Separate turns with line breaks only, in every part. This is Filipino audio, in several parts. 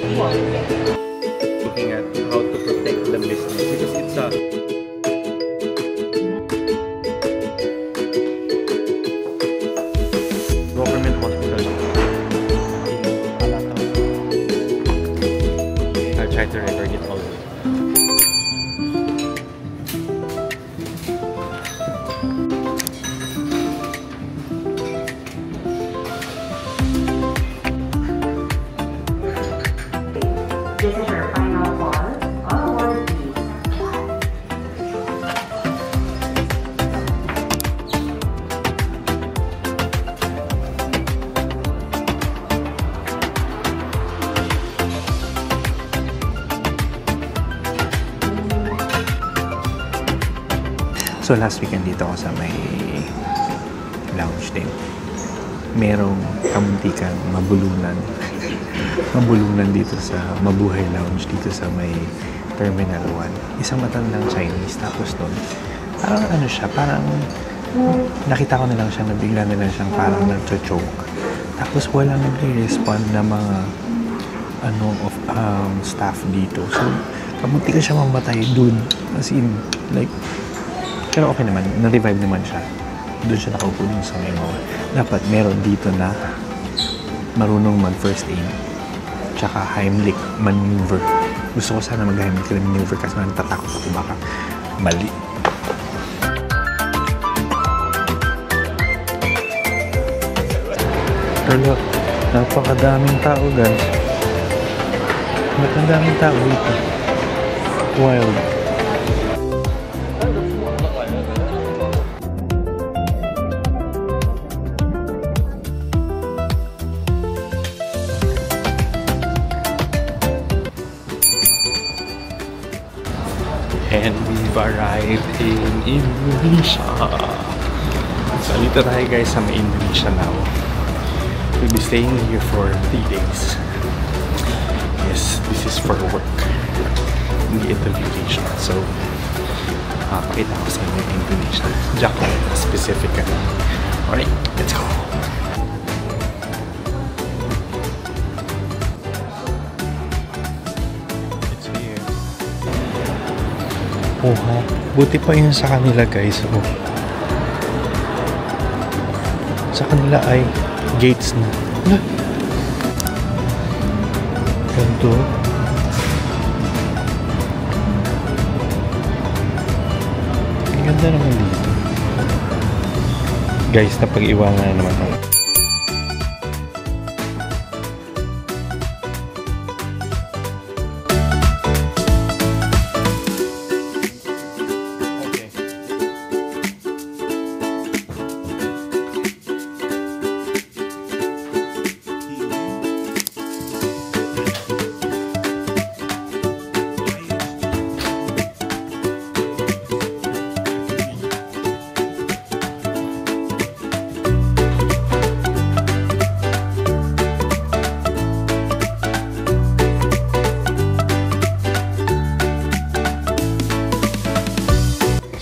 Looking at how to protect the business because it's a government hospital. I'll try to record it all.
This is our final pause. All aboard, please.
So last weekend dito ako sa may lounge din. Merong kamuntikang mabulunan dito sa Mabuhay Lounge dito sa may Terminal 1. Isang matandang Chinese. Tapos doon, parang ano siya, parang nakita ko na lang siya na bigla na lang siyang parang nag-choke. Tapos walang nag-respond na mga staff dito. So, kamunti ka siya mamatay doon. As in, like, pero okay naman, na-revive naman siya. Doon siya nakaupo dun sa may mall. Dapat meron dito na marunong mag-first aid. Tsaka Heimlich maneuver. Gusto ko sana mag-Heimlich maneuver kasi natatakot ako baka mali. Pero napakadaming tao guys. Napakadaming tao dito. Wild. And we've arrived in Indonesia. So, dito tayo guys sa may Indonesia now. We'll be staying here for 3 days. Yes, this is for work. Hindi ito vacation. So, pakita ko sa inyo yung Indonesia. Jakarta specifically. Alright, let's go! Oha, buti pa yun sa kanila guys. Oh. Sa kanila ay gates na. Ganto. Ang ganda naman dito. Guys, napag-iwanan na naman ako.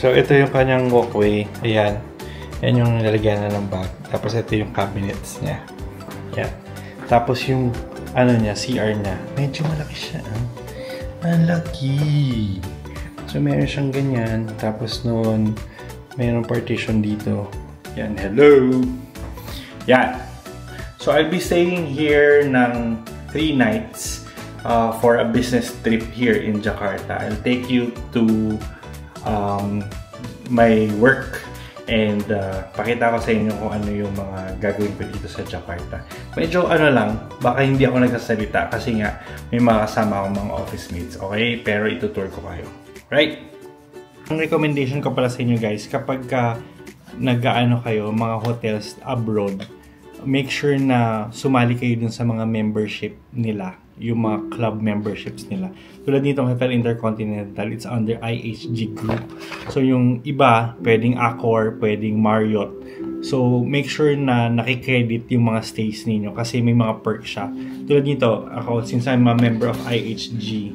So, ito yung kanyang walkway. Ayan. Yan yung nilalagyan na ng bag. Tapos, ito yung cabinets niya. Yan. Tapos, yung ano niya, CR niya. Medyo malaki siya. Ang laki! So, meron siyang ganyan. Tapos, noon, mayroong partition dito. Yan. Hello! Yan. So, I'll be staying here ng 3 nights for a business trip here in Jakarta. I'll take you to my work and pakita ko sa inyo kung ano yung mga gagawin ko dito sa Jakarta. Medyo ano lang, baka hindi ako nagsasalita kasi nga may mga kasama akong mga office mates, okay? Pero itutour ko kayo. Right? Ang recommendation ko pala sa inyo guys, kapag nag-aano kayo, mga hotels abroad, make sure na sumali kayo dun sa mga membership nila, yung mga club memberships nila. Tulad nitong Hotel Intercontinental, it's under IHG Group. So yung iba, pwedeng Accor, pwedeng Marriott. So make sure na nakikredit yung mga stays ninyo kasi may mga perks siya. Tulad nito, ako, since I'm a member of IHG,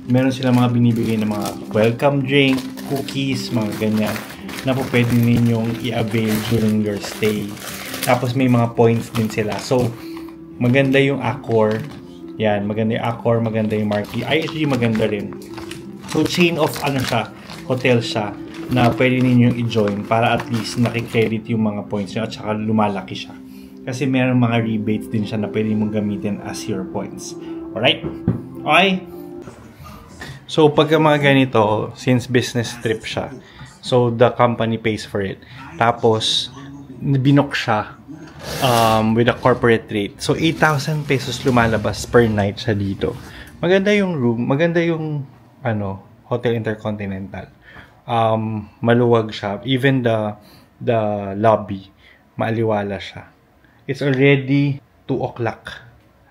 meron sila mga binibigay na mga welcome drink, cookies, mga ganyan, na po pwede ninyong i-avail during your stay. Tapos may mga points din sila. So, maganda yung Accor Yan, maganda yung Accor, maganda yung Marquee. IHG maganda rin. So, chain of hotel siya na pwede ninyong i-join para at least nakikredit yung mga points nyo at saka lumalaki siya. Kasi meron mga rebates din siya na pwede mong gamitin as your points. Alright? Okay? So, pagka mga ganito, since business trip siya, so the company pays for it. Tapos, binook siya with a corporate rate. So, 8,000 pesos lumalabas per night siya dito. Maganda yung room, maganda yung Hotel Intercontinental. Maluwag siya. Even the lobby, maaliwala siya. It's already 2 o'clock.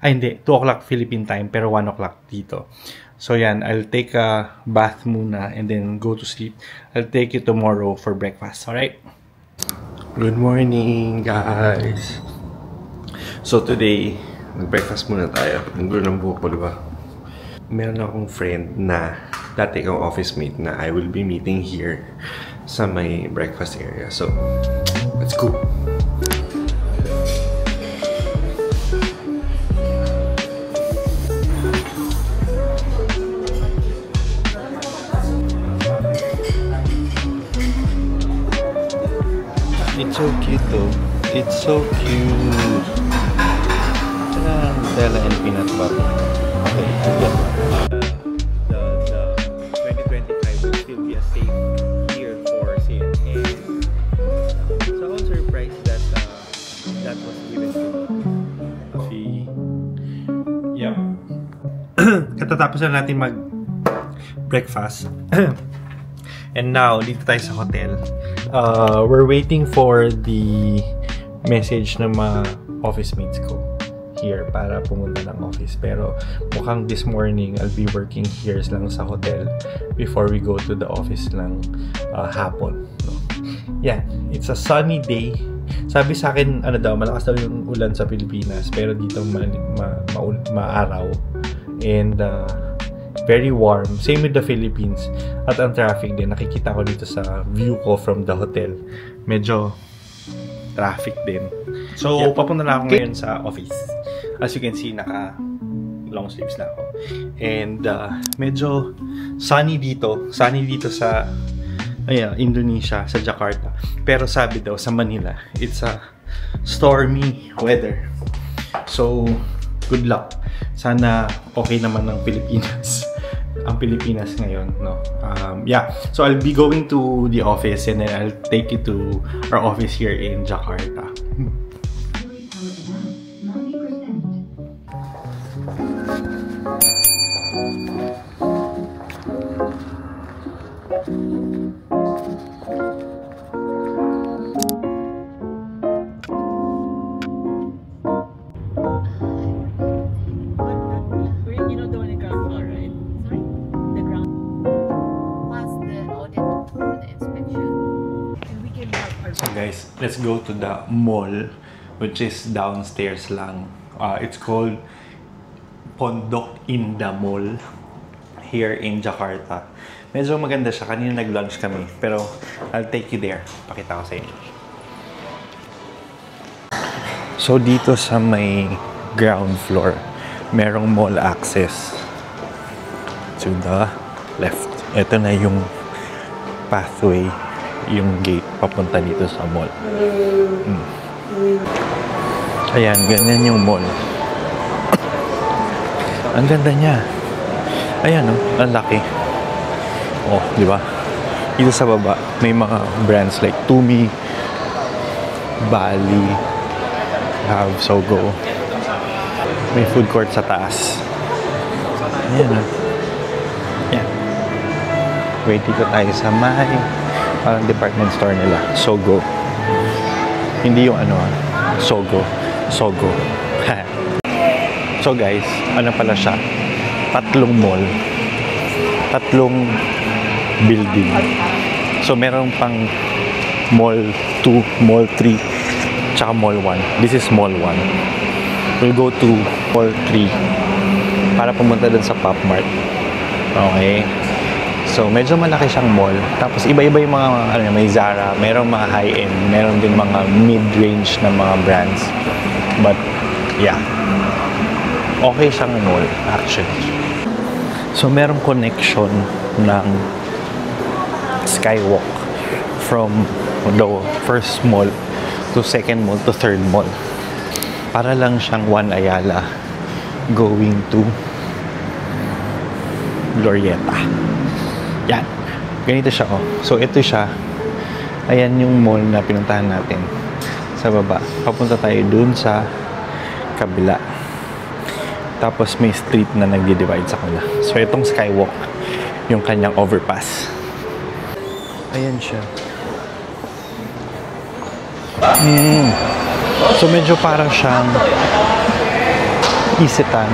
Ay, hindi. 2 o'clock Philippine time, pero 1 o'clock dito. So, yan. I'll take a bath muna and then go to sleep. I'll take you tomorrow for breakfast. Alright?
Good morning, guys! So, today, nag-breakfast muna tayo. Ang gulo ng buhok ko, diba? Meron akong friend na dati kong office mate na I will be meeting here sa may breakfast area. So, let's go!
It's so cute though. It's so cute. Nutella and peanut butter. Okay, yeah. The 2025 will still be a safe year for sale. And so I was surprised that that was given to me. See? Yep. Katatapos na natin mag-breakfast. And now, dito tayo sa hotel. We're waiting for the message ng mga office mates ko here para pumunta ng office. Pero mukhang this morning, I'll be working here lang sa hotel before we go to the office lang hapon. No? Yeah, it's a sunny day. Sabi sa akin, malakas daw yung ulan sa Pilipinas. Pero dito maaraw. And very warm. Same with the Philippines. At ang traffic din, nakikita ko dito sa view ko from the hotel. Medyo traffic din. So, yeah, papunta na ako ngayon sa office. As you can see, naka long sleeves na ako. And medyo sunny dito. Sunny dito sa Indonesia, sa Jakarta. Pero sabi daw sa Manila, it's a stormy weather. So, good luck. Sana okay naman ng Pilipinas. Ang Pilipinas ngayon, no? Yeah. So, I'll be going to the office and then I'll take you to our office here in Jakarta. So guys, let's go to the mall, which is downstairs lang. It's called Pondok Indah Mall here in Jakarta. Medyo maganda siya. Kanina nag-lunch kami. Pero I'll take you there. Pakita ko sa inyo. So dito sa may ground floor, merong mall access to the left. Ito na yung pathway, yung gate papunta dito sa mall. Ayan, ganyan yung mall. Ang ganda niya. Ayan, oh, ang laki. Oh, di ba? Dito sa baba, may mga brands like Tumi, Bali, Have, Sogo. May food court sa taas. Ayan, oh. Ayan. Wait, dito tayo sa may parang department store nila. Sogo. Hindi yung Sogo. Sogo. So guys, ano pala siya? Tatlong mall. Tatlong building. So meron pang Mall 2, Mall 3, tsaka Mall 1. This is Mall 1. We'll go to Mall 3 para pumunta dun sa Pop Mart. Okay. So, medyo malaki siyang mall. Tapos, iba-iba yung mga, may Zara, merong mga high-end, meron din mga mid-range na mga brands. But, yeah. Okay siyang mall, actually. So, merong connection ng skywalk from the first mall to second mall to third mall. Para lang siyang One Ayala going to Glorieta. Yan. Ganito siya, oh. So, ito siya. Ayan yung mall na pinuntahan natin. Sa baba. Papunta tayo dun sa kabila. Tapos may street na nagdi-divide sa kanila. So, itong skywalk, yung kanyang overpass. Ayan siya. So, medyo parang siyang Isetan.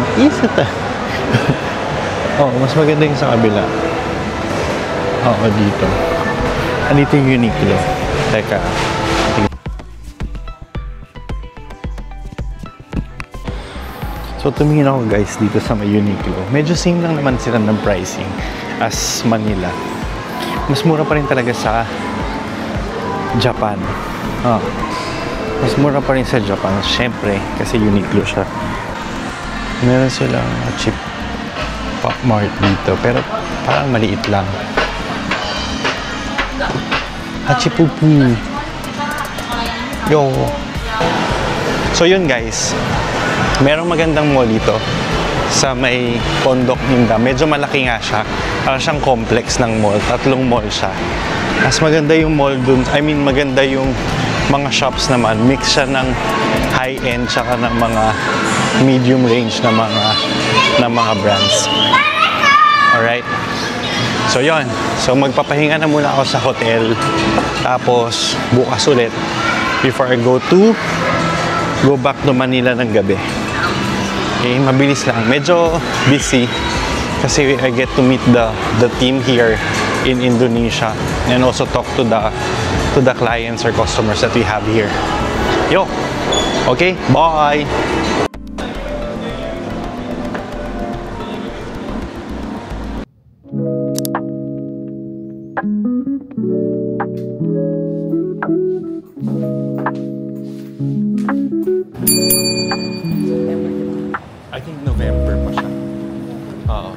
Oh, mas maganda yung sa kabila. Oo, dito. Andito yung Uniqlo. Teka. So, tumingin ako guys dito sa may Uniqlo. Medyo same lang naman sila ng pricing as Manila. Mas mura pa rin talaga sa Japan. Mas mura pa rin sa Japan. Siyempre, kasi Uniqlo siya. Meron silang cheap Pop Mart dito. Pero parang maliit lang. Hachipupu. Yo. So yun guys. Merong magandang mall dito sa may Pondok Indah. Medyo malaki nga siya. Parang siyang complex ng mall. 3 mall siya. Mas maganda yung mall dun. I mean, maganda yung mga shops naman. Mix siya ng high-end tsaka ng mga medium range na mga brands. Alright? So, yon. So, magpapahinga na muna ako sa hotel. Tapos, bukas ulit. Before I go back to Manila ng gabi. Okay, mabilis lang. Medyo busy kasi I get to meet the team here in Indonesia and also talk to the clients or customers that we have here. Yo. Okay, bye. I think November pa siya. Oo.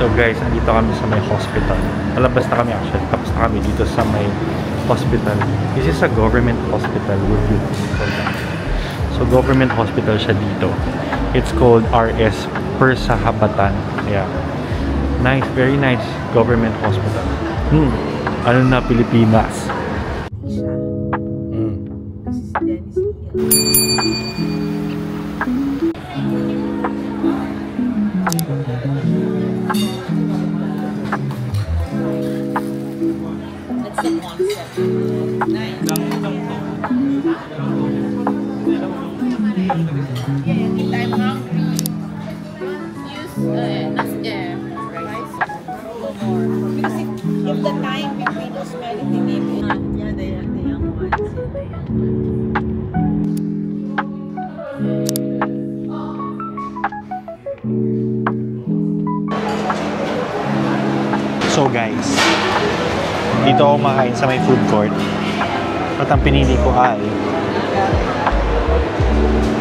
So guys, andito kami sa may hospital. Malabas na kami actually. Tapos na kami dito sa may hospital. This is a government hospital. So government hospital siya dito. It's called RS Persahabatan. Yeah. Nice, very nice government hospital. Ano na Pilipinas? So guys, dito ako makain sa may food court. At ang pinili ko ay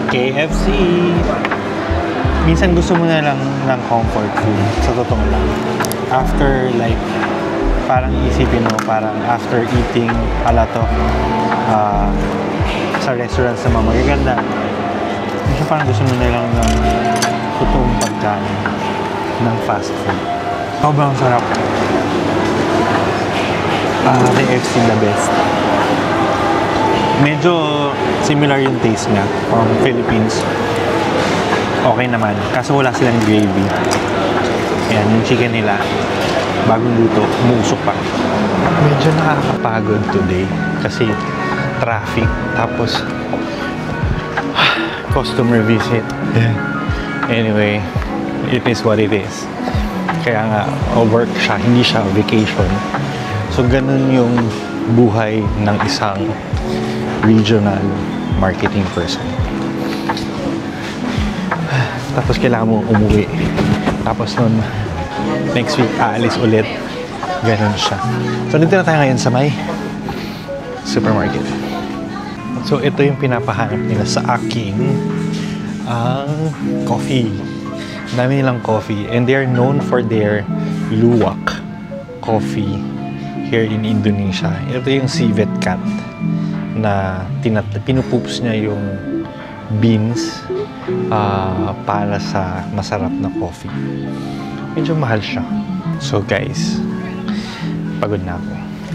KFC. Minsan gusto mo na lang ng comfort food, sa totoo lang. After like, parang isipin mo, parang after eating a lot of sa restaurants na magaganda, minsan parang gusto mo na lang ng totoong pagkain ng fast food. Sobrang sarap. KFC the best. Medyo similar yung taste niya from Philippines. Okay naman. Kaso wala silang gravy. Ayan, yung chicken nila. Bagong luto. Umusok pa. Medyo nakakapagod today. Kasi traffic. Tapos customer visit. Anyway, it is what it is. Kaya nga, work siya. Hindi siya vacation. So, ganun yung buhay ng isang regional marketing person. Tapos kailangan mo umuwi. Tapos nun, next week, aalis ulit. Ganon siya. So, dito na tayo ngayon sa may supermarket. So, ito yung pinapahanap nila sa aking coffee. Ang dami nilang coffee. And they are known for their luwak coffee here in Indonesia. Ito yung civet cat na pinupups niya yung beans para sa masarap na coffee. Medyo mahal siya. So guys, pagod na ako.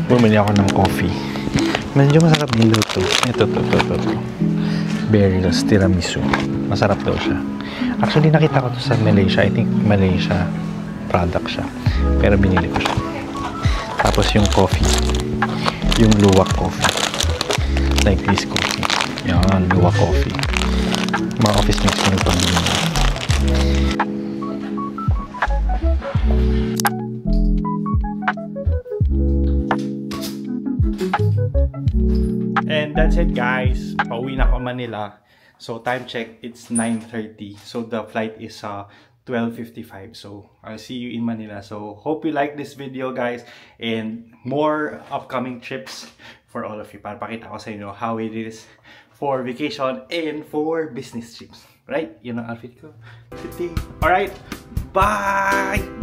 Bumili ako ng coffee. Medyo masarap niluto. Ito. Berries tiramisu. Masarap daw siya. Actually, nakita ko to sa Malaysia. I think Malaysia product siya. Pero binili ko siya. Tapos yung coffee. Yung luwak coffee. Like this coffee. Yan, luwak coffee. Mga office mates ko nagpabili. And that's it guys. Pauwi na ako Manila. So time check, it's 9:30. So the flight is 12:55. So I'll see you in Manila. So hope you like this video guys. And more upcoming trips for all of you. Para pakita ko sa inyo how it is for vacation and for business trips. Right? Yun ang outfit ko today. Alright. Bye!